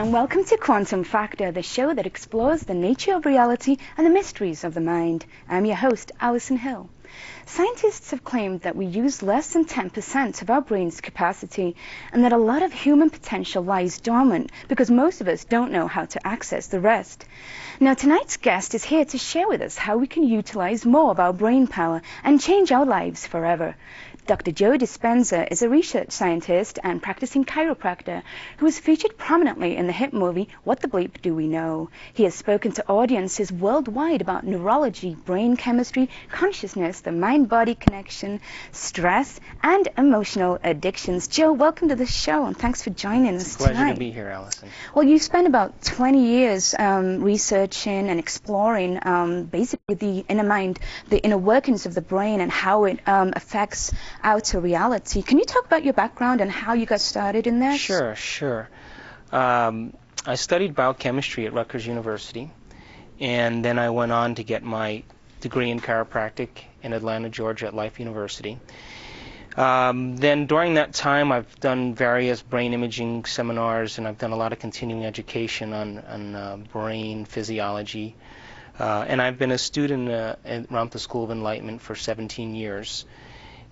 and welcome to Quantum Factor, the show that explores the nature of reality and the mysteries of the mind. I'm your host, Alison Hill. Scientists have claimed that we use less than 10% of our brain's capacity, and that a lot of human potential lies dormant because most of us don't know how to access the rest. Now, tonight's guest is here to share with us how we can utilize more of our brain power and change our lives forever. Dr. Joe Dispenza is a research scientist and practicing chiropractor who is featured prominently in the hit movie What the Bleep Do We Know? He has spoken to audiences worldwide about neurology, brain chemistry, consciousness, the mind-body connection, stress, and emotional addictions. Joe, welcome to the show, and thanks for joining us tonight. It's a pleasure to be here, Alison. Well, you spent about 20 years researching and exploring basically the inner mind, the inner workings of the brain and how it affects outer reality. Can you talk about your background and how you got started in that? Sure. I studied biochemistry at Rutgers University, and then I went on to get my degree in chiropractic in Atlanta, Georgia at Life University. Then during that time I've done various brain imaging seminars, and I've done a lot of continuing education on brain physiology. And I've been a student at Ramtha School of Enlightenment for 17 years.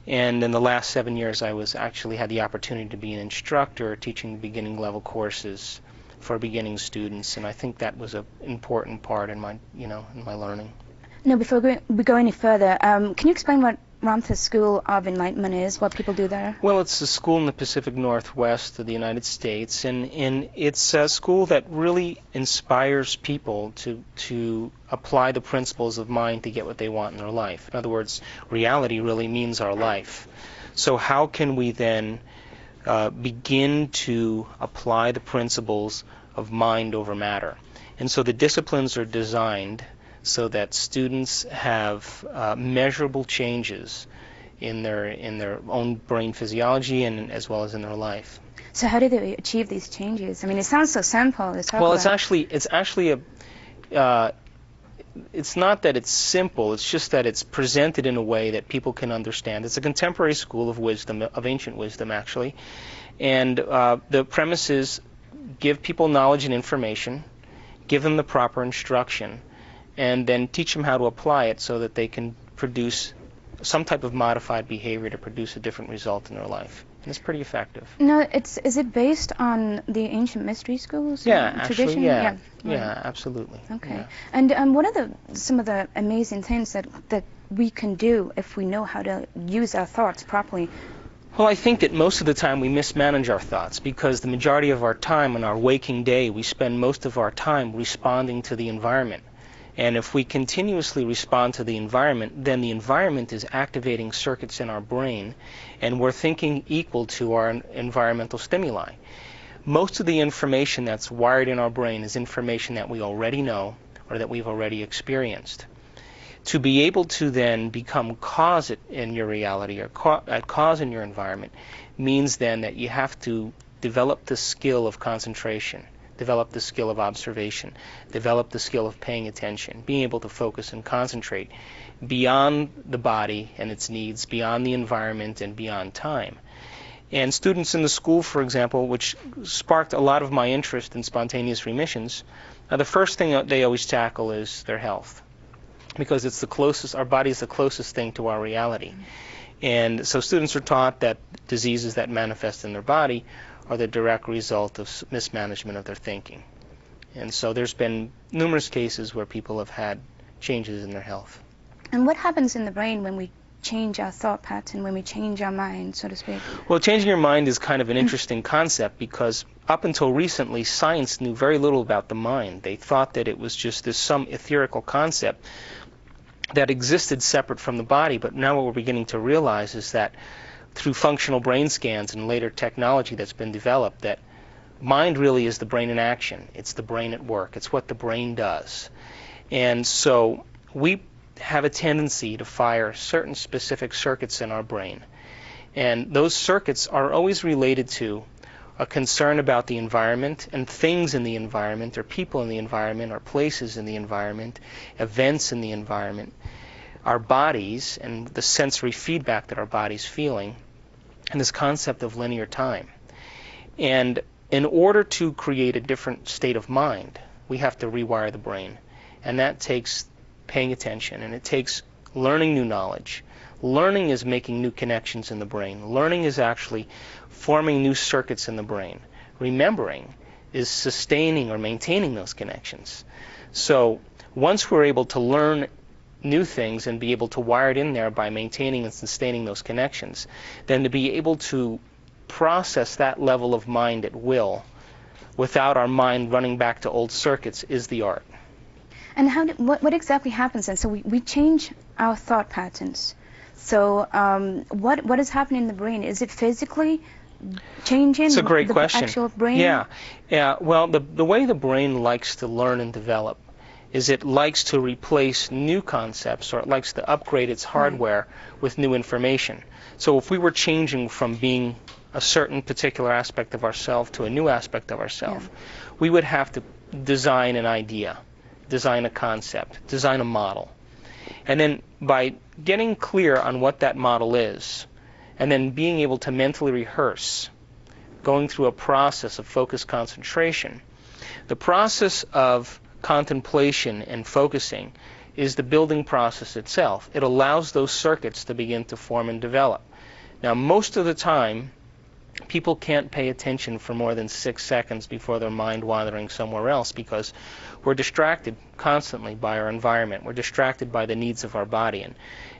And in the last 7 years, I actually had the opportunity to be an instructor teaching beginning level courses for beginning students, and I think that was an important part in my learning. Now, before we go any further, can you explain what Ramtha School of Enlightenment is, what people do there? Well, it's a school in the Pacific Northwest of the United States, and it's a school that really inspires people to apply the principles of mind to get what they want in their life. In other words, reality really means our life. So how can we then begin to apply the principles of mind over matter? And so the disciplines are designed so that students have measurable changes in their own brain physiology and as well as in their life. So how do they achieve these changes? I mean, it sounds so simple. Well, it's not that it's simple. It's just that it's presented in a way that people can understand. It's a contemporary school of wisdom, of ancient wisdom, actually, and the premise is give people knowledge and information, give them the proper instruction, and then teach them how to apply it so that they can produce some type of modified behavior to produce a different result in their life. And it's pretty effective. No, is it based on the ancient mystery schools? Yeah, actually, tradition? yeah. Right. Yeah, absolutely. Okay. Yeah. And what are some of the amazing things that we can do if we know how to use our thoughts properly? Well, I think that most of the time we mismanage our thoughts because the majority of our time in our waking day, we spend most of our time responding to the environment. And if we continuously respond to the environment, then the environment is activating circuits in our brain, and we're thinking equal to our environmental stimuli. Most of the information that's wired in our brain is information that we already know or that we've already experienced. To be able to then become cause in your reality or cause in your environment means then that you have to develop the skill of concentration, develop the skill of observation, develop the skill of paying attention, being able to focus and concentrate beyond the body and its needs, beyond the environment and beyond time. And students in the school, for example, which sparked a lot of my interest in spontaneous remissions, the first thing that they always tackle is their health, because it's the closest, our body is the closest thing to our reality. And so students are taught that diseases that manifest in their body are the direct result of mismanagement of their thinking. And so there's been numerous cases where people have had changes in their health. And what happens in the brain when we change our thought pattern, when we change our mind, so to speak? Well, changing your mind is kind of an interesting concept because up until recently, science knew very little about the mind. They thought that it was just some etherical concept that existed separate from the body, but now what we're beginning to realize is that through functional brain scans and later technology that's been developed, that mind really is the brain in action. It's the brain at work. It's what the brain does. And so we have a tendency to fire certain specific circuits in our brain. And those circuits are always related to a concern about the environment and things in the environment or people in the environment or places in the environment, events in the environment, our bodies and the sensory feedback that our body's feeling, and this concept of linear time. And in order to create a different state of mind, we have to rewire the brain. And that takes paying attention, and it takes learning new knowledge. Learning is making new connections in the brain. Learning is actually forming new circuits in the brain. Remembering is sustaining or maintaining those connections. So once we're able to learn new things and be able to wire it in there by maintaining and sustaining those connections, then to be able to process that level of mind at will without our mind running back to old circuits is the art. And what exactly happens then? So we change our thought patterns. So what is happening in the brain? Is it physically changing? It's a great question. Actual brain? Yeah. Well, the way the brain likes to learn and develop is it likes to replace new concepts, or it likes to upgrade its hardware with new information. So if we were changing from being a certain particular aspect of ourselves to a new aspect of ourselves, we would have to design an idea, design a concept, design a model. And then by getting clear on what that model is, and then being able to mentally rehearse, going through a process of focused concentration, the process of contemplation and focusing is the building process itself. It allows those circuits to begin to form and develop. Now, most of the time, people can't pay attention for more than 6 seconds before their mind wandering somewhere else, because we're distracted constantly by our environment. We're distracted by the needs of our body,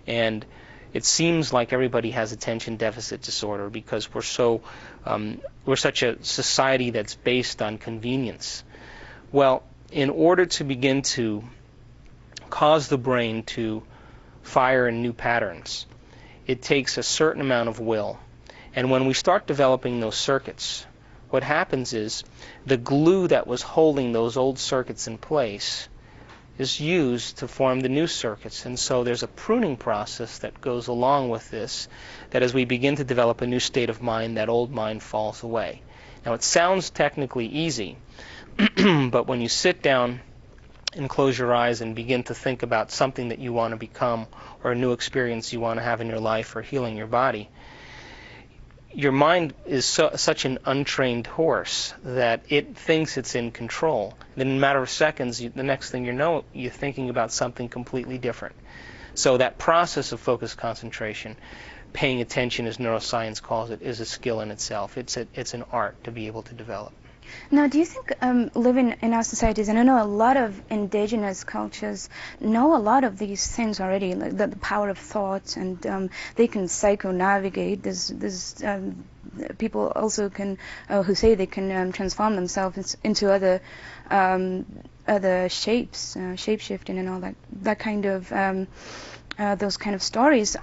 and it seems like everybody has attention deficit disorder because we're such a society that's based on convenience. Well, in order to begin to cause the brain to fire in new patterns, it takes a certain amount of will. And when we start developing those circuits, what happens is the glue that was holding those old circuits in place is used to form the new circuits. And so there's a pruning process that goes along with this, that as we begin to develop a new state of mind, that old mind falls away. Now, it sounds technically easy, but when you sit down and close your eyes and begin to think about something that you want to become, or a new experience you want to have in your life, or healing your body, your mind is such an untrained horse that it thinks it's in control. Then in a matter of seconds, the next thing you know, you're thinking about something completely different. So that process of focused concentration, paying attention, as neuroscience calls it, is a skill in itself. It's an art to be able to develop. Now, do you think living in our societies, and I know a lot of indigenous cultures know a lot of these things already, like the power of thought, and they can psycho-navigate. There's people also can who say they can transform themselves into other shapes, shape-shifting and all that kind of those kind of stories.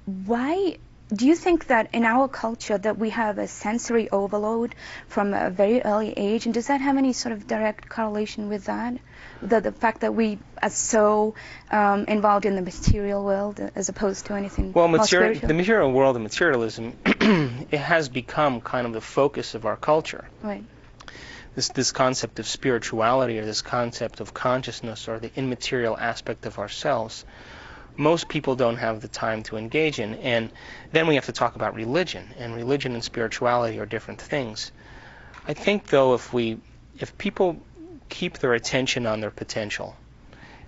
Why do you think that in our culture that we have a sensory overload from a very early age, and does that have any sort of direct correlation with that? The fact that we are so involved in the material world as opposed to anything more spiritual? The material world and materialism, it has become kind of the focus of our culture. Right. This concept of spirituality, or this concept of consciousness, or the immaterial aspect of ourselves, most people don't have the time to engage in. And then we have to talk about religion, and religion and spirituality are different things. I think, though, if people keep their attention on their potential,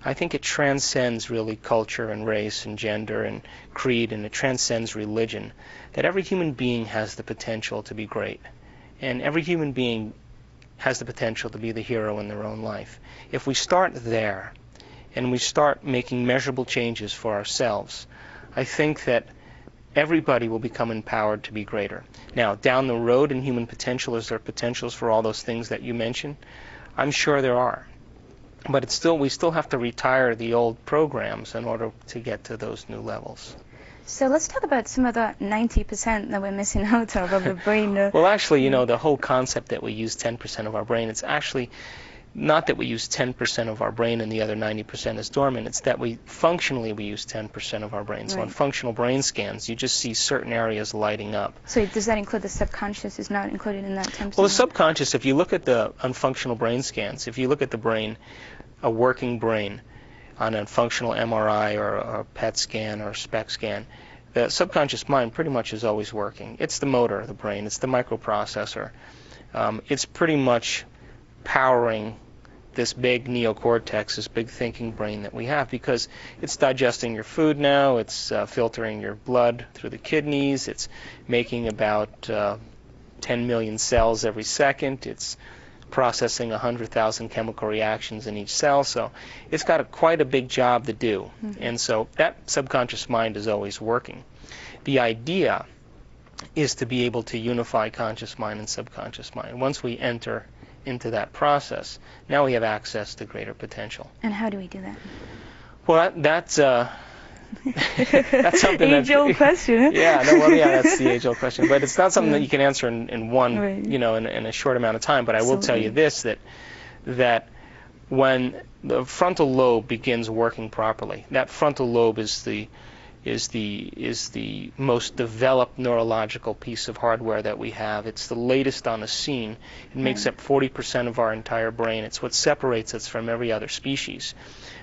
I think it transcends really culture and race and gender and creed, and it transcends religion, that every human being has the potential to be great, and every human being has the potential to be the hero in their own life. If we start there, and we start making measurable changes for ourselves, I think that everybody will become empowered to be greater. Now, down the road in human potential, is there potentials for all those things that you mentioned? I'm sure there are. But we still have to retire the old programs in order to get to those new levels. So let's talk about some of the 90% that we're missing out of the brain. Well, actually, the whole concept that we use 10% of our brain, it's actually not that we use 10% of our brain and the other 90% is dormant. It's that functionally we use 10% of our brain. So on functional brain scans, you just see certain areas lighting up. So does that include the subconscious? Is not included in that 10%? Well, the subconscious, if you look at the unfunctional brain scans, if you look at the brain, a working brain, on a functional MRI or a PET scan or a SPECT scan, the subconscious mind pretty much is always working. It's the motor of the brain. It's the microprocessor. it's pretty much powering this big neocortex, this big thinking brain that we have, because it's digesting your food now, it's filtering your blood through the kidneys, it's making about 10 million cells every second, it's processing 100,000 chemical reactions in each cell, so it's got quite a big job to do. And so that subconscious mind is always working. The idea is to be able to unify conscious mind and subconscious mind. Once we enter into that process, now we have access to greater potential. And how do we do that? Well, that's something age-old question. That's the age-old question. But it's not something that you can answer in one, right. in a short amount of time. But I will tell you this: that when the frontal lobe begins working properly, that frontal lobe is the most developed neurological piece of hardware that we have. It's the latest on the scene. It makes up 40% of our entire brain. It's what separates us from every other species.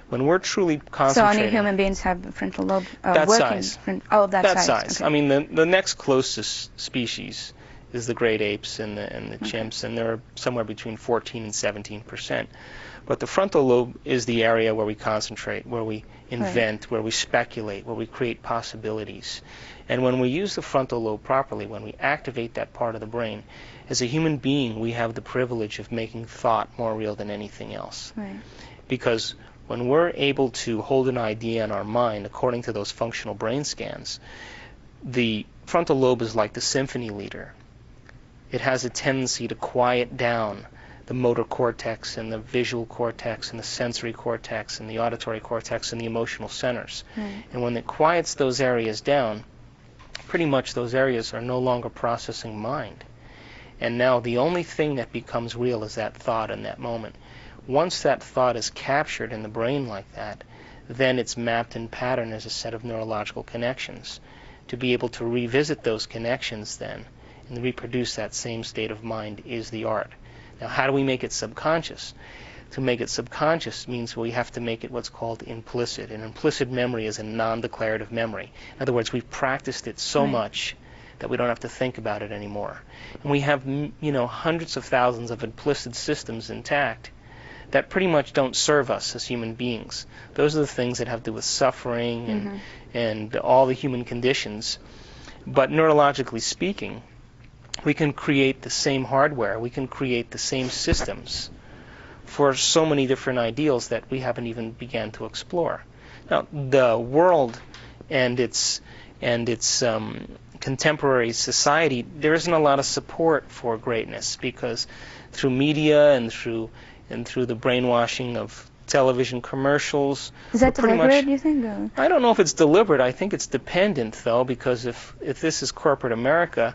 When we're truly concentrating... So only human beings have a frontal lobe that working? Size. That size. Okay. I mean, the next closest species is the great apes and the chimps, and they're somewhere between 14 and 17%. But the frontal lobe is the area where we concentrate, where we invent, where we speculate, where we create possibilities. And when we use the frontal lobe properly, when we activate that part of the brain, as a human being, we have the privilege of making thought more real than anything else. Right. Because when we're able to hold an idea in our mind according to those functional brain scans, the frontal lobe is like the symphony leader. It has a tendency to quiet down the motor cortex and the visual cortex and the sensory cortex and the auditory cortex and the emotional centers. And when it quiets those areas down, pretty much those areas are no longer processing mind. And now the only thing that becomes real is that thought in that moment. Once that thought is captured in the brain like that, then it's mapped in pattern as a set of neurological connections. To be able to revisit those connections then and reproduce that same state of mind is the art. Now, how do we make it subconscious? To make it subconscious means we have to make it what's called implicit. And implicit memory is a non-declarative memory. In other words, we've practiced it so much that we don't have to think about it anymore. And we have, hundreds of thousands of implicit systems intact that pretty much don't serve us as human beings. Those are the things that have to do with suffering and all the human conditions. But neurologically speaking, we can create the same hardware, we can create the same systems for so many different ideals that we haven't even began to explore. Now, the world and its contemporary society, there isn't a lot of support for greatness, because through media and through the brainwashing of television commercials. Is that deliberate, do you think? Or? I don't know if it's deliberate. I think it's dependent, though, because if this is corporate America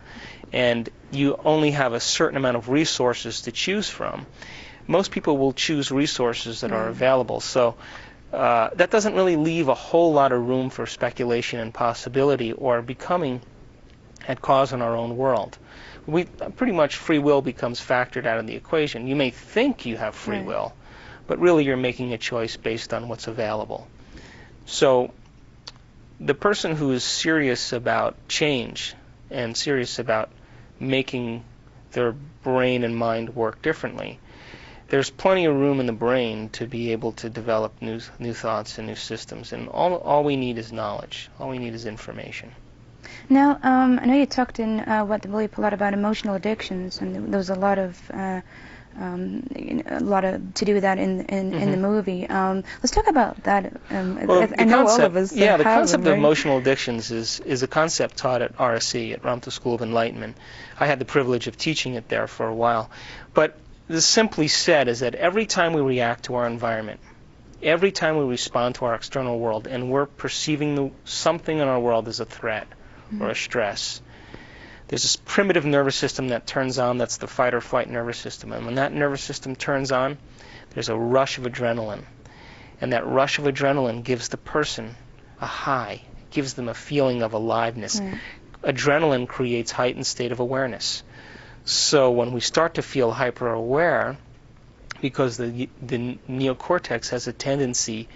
and you only have a certain amount of resources to choose from, most people will choose resources that are available. So that doesn't really leave a whole lot of room for speculation and possibility or becoming at cause in our own world. Pretty much free will becomes factored out of the equation. You may think you have free will, but really you're making a choice based on what's available. So the person who is serious about change and serious about making their brain and mind work differently, there's plenty of room in the brain to be able to develop new thoughts and new systems. And all we need is knowledge. All we need is information. Now, I know you talked in What the Bleep a lot about emotional addictions, and there was a lot of to do with that in the movie. Let's talk about that. I know all of us. The concept of emotional addictions is a concept taught at RSE, at Ramtha School of Enlightenment. I had the privilege of teaching it there for a while. But this simply said is that every time we react to our environment, every time we respond to our external world, and we're perceiving something in our world as a threat or a stress, there's this primitive nervous system that turns on. That's the fight or flight nervous system. And when that nervous system turns on, there's a rush of adrenaline. And that rush of adrenaline gives the person a high, gives them a feeling of aliveness. Adrenaline creates heightened state of awareness. So when we start to feel hyper-aware, because the neocortex has a tendency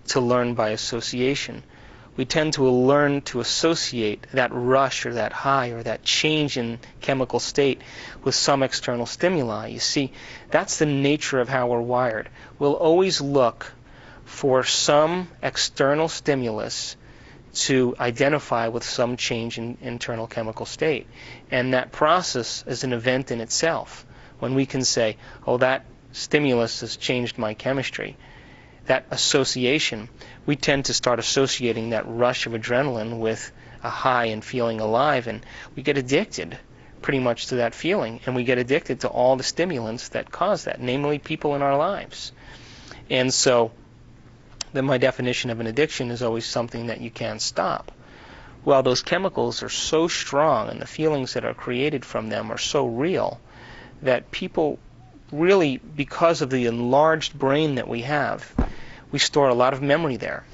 to learn by association, we tend to learn to associate that rush or that high or that change in chemical state with some external stimuli. You see, that's the nature of how we're wired. We'll always look for some external stimulus to identify with some change in internal chemical state. And that process is an event in itself. When we can say, oh, that stimulus has changed my chemistry, that association, we tend to start associating that rush of adrenaline with a high and feeling alive, and we get addicted pretty much to that feeling, and we get addicted to all the stimulants that cause that, namely people in our lives. And so then my definition of an addiction is always something that you can't stop. Well, those chemicals are so strong and the feelings that are created from them are so real that people really, because of the enlarged brain that we have, we store a lot of memory there.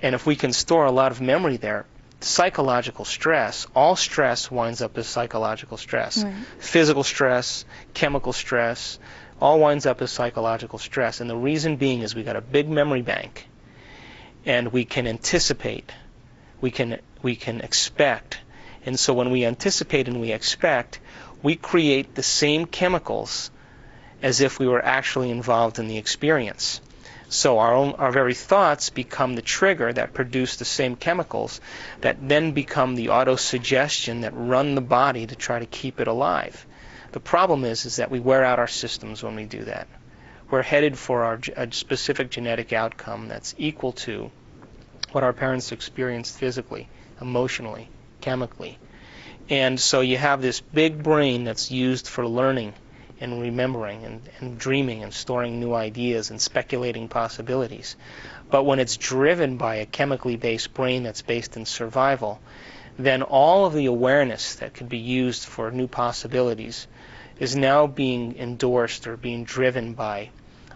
And if we can store a lot of memory there, psychological stress, all stress winds up as psychological stress. Right. Physical stress, chemical stress, all winds up as psychological stress. And the reason being is we got a big memory bank, and we can anticipate, we can expect. And so when we anticipate and we expect, we create the same chemicals as if we were actually involved in the experience. So our very thoughts become the trigger that produce the same chemicals that then become the auto-suggestion that run the body to try to keep it alive. The problem is that we wear out our systems when we do that. We're headed for a specific genetic outcome that's equal to what our parents experienced physically, emotionally, chemically. And so you have this big brain that's used for learning and remembering and dreaming and storing new ideas and speculating possibilities. But when it's driven by a chemically based brain that's based in survival, then all of the awareness that could be used for new possibilities is now being endorsed or being driven by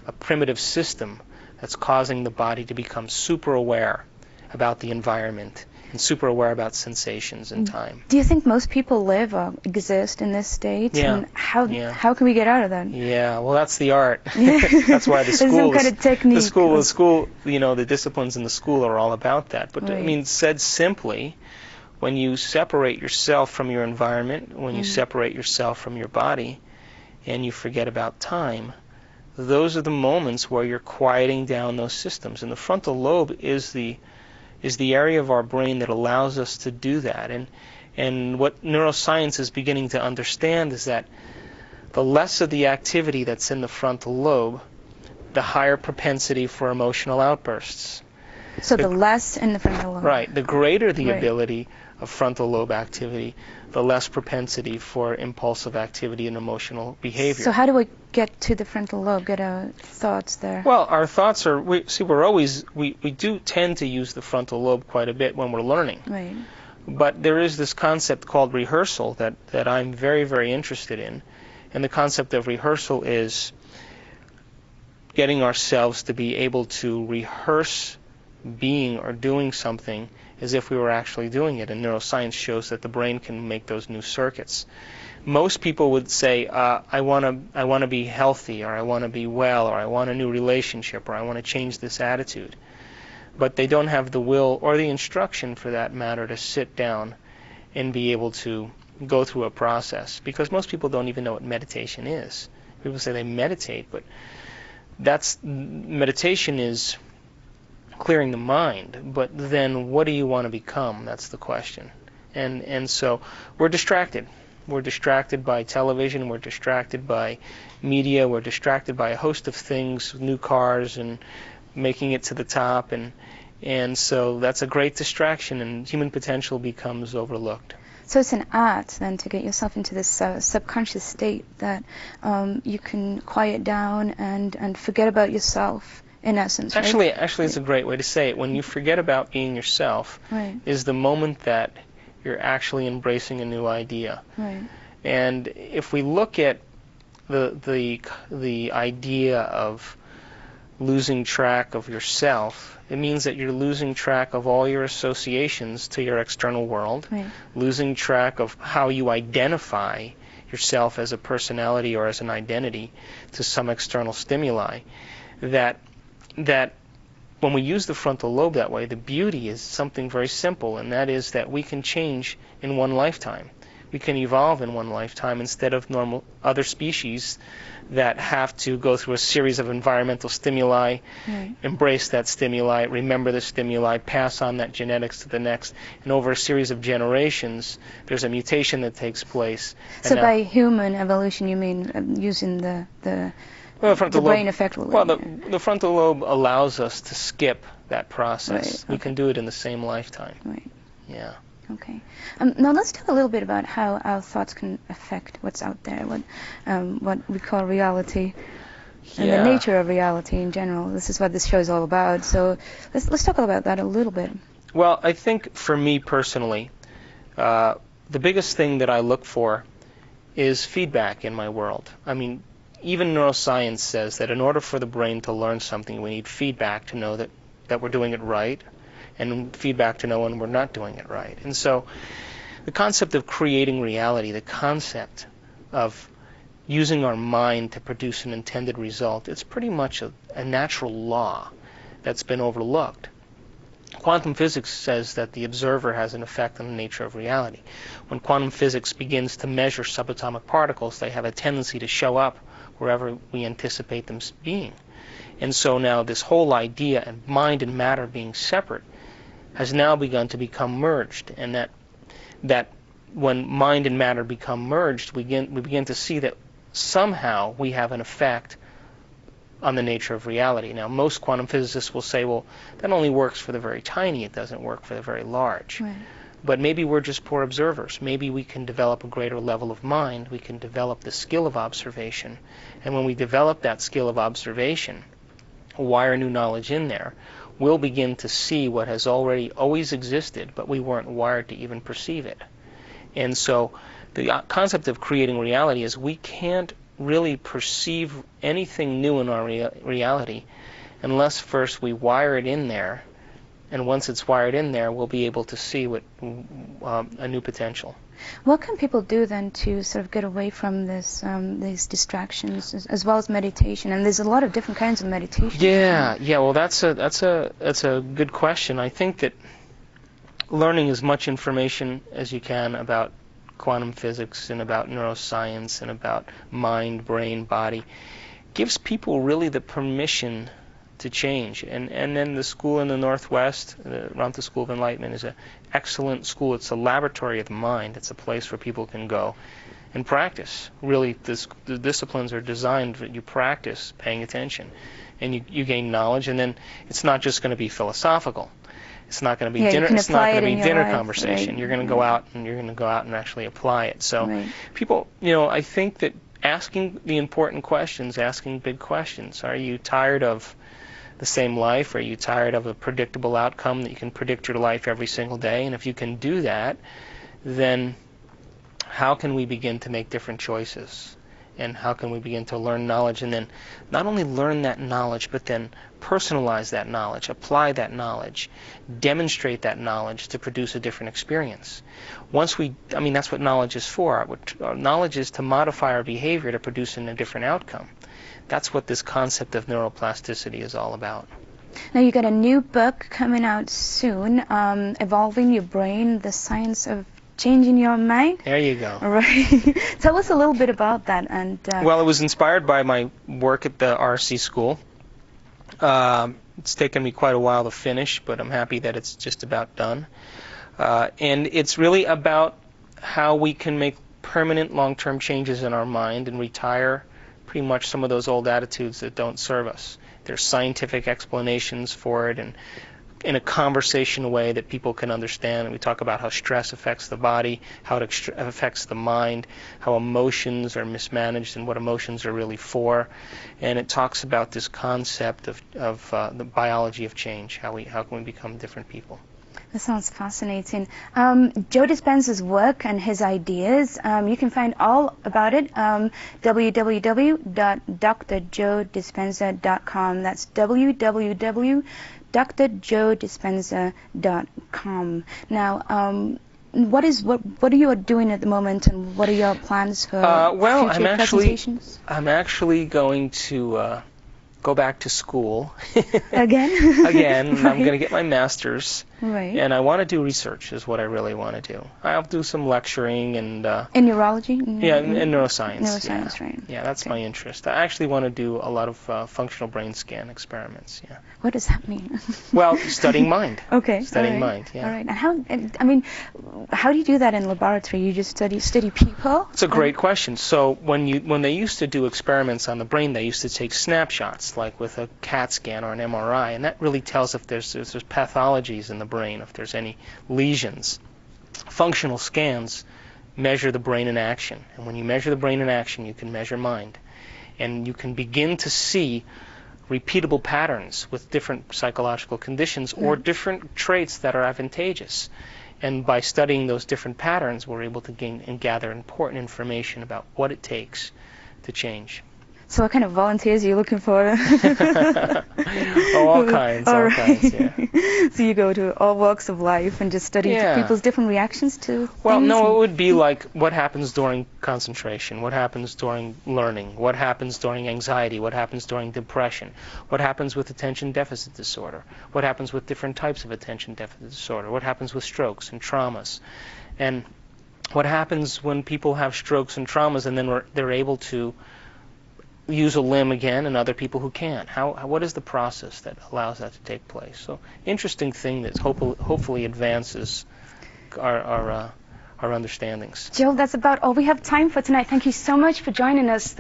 a primitive system that's causing the body to become super aware about the environment and super aware about sensations and time. Do you think most people live or exist in this state? Yeah. And how can we get out of that? Yeah, well, that's the art. That's why the school, some kind of technique. the school, the disciplines in the school are all about that. But Right. I mean, said simply, when you separate yourself from your environment, when you separate yourself from your body, and you forget about time, those are the moments where you're quieting down those systems. And the frontal lobe is the area of our brain that allows us to do that. And what neuroscience is beginning to understand is that the less of the activity that's in the frontal lobe, the higher propensity for emotional outbursts. So the less in the frontal lobe. Right. The greater the Right. ability of frontal lobe activity, the less propensity for impulsive activity and emotional behavior. So how do we get to the frontal lobe, get our thoughts there? Well, our thoughts are, we do tend to use the frontal lobe quite a bit when we're learning. Right. But there is this concept called rehearsal that I'm very, very interested in. And the concept of rehearsal is getting ourselves to be able to rehearse being or doing something as if we were actually doing it. And neuroscience shows that the brain can make those new circuits. Most people would say, I want to be healthy, or I want to be well, or I want a new relationship, or I want to change this attitude. But they don't have the will or the instruction, for that matter, to sit down and be able to go through a process. Because most people don't even know what meditation is. People say they meditate, but meditation is clearing the mind. But then what do you want to become? That's the question. And so we're distracted. We're distracted by television, we're distracted by media, we're distracted by a host of things, new cars and making it to the top, and so that's a great distraction, and human potential becomes overlooked. So it's an art then to get yourself into this subconscious state that you can quiet down and forget about yourself, in essence, right? Actually, it's a great way to say it. When you forget about being yourself, Right. is the moment that you're actually embracing a new idea. Right. And if we look at the idea of losing track of yourself, it means that you're losing track of all your associations to your external world, Right. losing track of how you identify yourself as a personality or as an identity to some external stimuli, that when we use the frontal lobe that way, the beauty is something very simple, and that is that we can change in one lifetime. We can evolve in one lifetime instead of normal other species that have to go through a series of environmental stimuli, embrace that stimuli, remember the stimuli, pass on that genetics to the next, and over a series of generations, there's a mutation that takes place. So by human evolution, you mean using the brain effectively? Well, the frontal lobe allows us to skip that process. Right, we can do it in the same lifetime. Right. Yeah. Okay. Now let's talk a little bit about how our thoughts can affect what's out there, what we call reality, and the nature of reality in general. This is what this show is all about. So let's talk about that a little bit. Well, I think for me personally, the biggest thing that I look for is feedback in my world. I mean, even neuroscience says that in order for the brain to learn something, we need feedback to know that we're doing it right, and feedback to know when we're not doing it right. And so the concept of creating reality, the concept of using our mind to produce an intended result, it's pretty much a natural law that's been overlooked. Quantum physics says that the observer has an effect on the nature of reality. When quantum physics begins to measure subatomic particles, they have a tendency to show up wherever we anticipate them being. And so now this whole idea of mind and matter being separate has now begun to become merged, and that when mind and matter become merged, we begin to see that somehow we have an effect on the nature of reality. Now, most quantum physicists will say, well, that only works for the very tiny, it doesn't work for the very large. Right. But maybe we're just poor observers. Maybe we can develop a greater level of mind, we can develop the skill of observation, and when we develop that skill of observation, wire new knowledge in there, we'll begin to see what has always existed, but we weren't wired to even perceive it. And so the concept of creating reality is we can't really perceive anything new in our reality unless first we wire it in there, and once it's wired in there, we'll be able to see what a new potential. What can people do then to sort of get away from this, these distractions, as well as meditation? And there's a lot of different kinds of meditation. Yeah. Well, that's a good question. I think that learning as much information as you can about quantum physics and about neuroscience and about mind, brain, body gives people really the permission to change. And then the school in the Northwest, the Ramtha School of Enlightenment, is an excellent school. It's a laboratory of the mind. It's a place where people can go and practice. Really, the disciplines are designed that you practice paying attention, and you gain knowledge. And then it's not just going to be philosophical. It's not going to be dinner. It's not going to be dinner conversation. Right. You're going to go out and actually apply it. So people, I think that asking the important questions, asking big questions. Are you tired of the same life? Are you tired of a predictable outcome that you can predict your life every single day? And if you can do that, then how can we begin to make different choices? And how can we begin to learn knowledge, and then not only learn that knowledge, but then personalize that knowledge, apply that knowledge, demonstrate that knowledge to produce a different experience. That's what knowledge is for. Knowledge is to modify our behavior to produce a different outcome. That's what this concept of neuroplasticity is all about. Now you got a new book coming out soon, Evolving Your Brain, the Science of Changing Your Mind. There you go. All right. Tell us a little bit about that. Well, it was inspired by my work at the RC school. It's taken me quite a while to finish, but I'm happy that it's just about done. And it's really about how we can make permanent long-term changes in our mind and retire pretty much some of those old attitudes that don't serve us. There's scientific explanations for it, and in a conversational way that people can understand. And we talk about how stress affects the body, how it affects the mind, how emotions are mismanaged and what emotions are really for. And it talks about this concept of the biology of change, how can we become different people. That sounds fascinating. Joe Dispenza's work and his ideas, you can find all about it www.drjoedispenza.com. That's www.drjoedispenza.com. Now, what are you doing at the moment, and what are your plans for future presentations? I'm actually going to go back to school Again? again. Right. I'm going to get my master's, Right. and I want to do research is what I really want to do. I'll do some lecturing and In neurology? yeah, in neuroscience. Neuroscience, yeah. right. Yeah, that's Okay. my interest. I actually want to do a lot of functional brain scan experiments. Yeah. What does that mean? Well, studying mind. Okay. Studying all right. mind. Yeah. All right. How do you do that in laboratory? You just study people? It's a great question. So when they used to do experiments on the brain, they used to take snapshots, like with a CAT scan or an MRI, and that really tells if there's pathologies in the brain, if there's any lesions. Functional scans measure the brain in action, and when you measure the brain in action, you can measure mind, and you can begin to see repeatable patterns with different psychological conditions or different traits that are advantageous. And by studying those different patterns, we're able to gain and gather important information about what it takes to change. So what kind of volunteers are you looking for? All kinds, All right. yeah. So you go to all walks of life and just study Yeah. people's different reactions to Well, things? no, it would be like what happens during concentration, what happens during learning, what happens during anxiety, what happens during depression, what happens with attention deficit disorder, what happens with different types of attention deficit disorder, what happens with strokes and traumas, and what happens when people have strokes and traumas and then they're able to use a limb again and other people who can't. What is the process that allows that to take place? So interesting thing that hopefully advances our understandings. Jill, that's about all we have time for tonight. Thank you so much for joining us.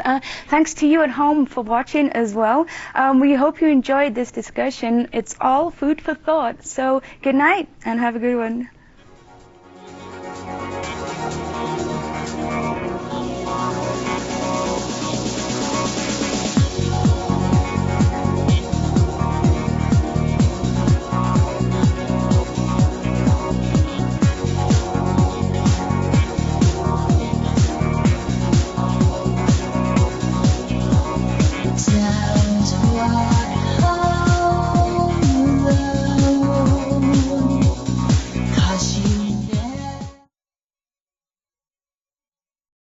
Thanks to you at home for watching as well. We hope you enjoyed this discussion. It's all food for thought. So good night and have a good one.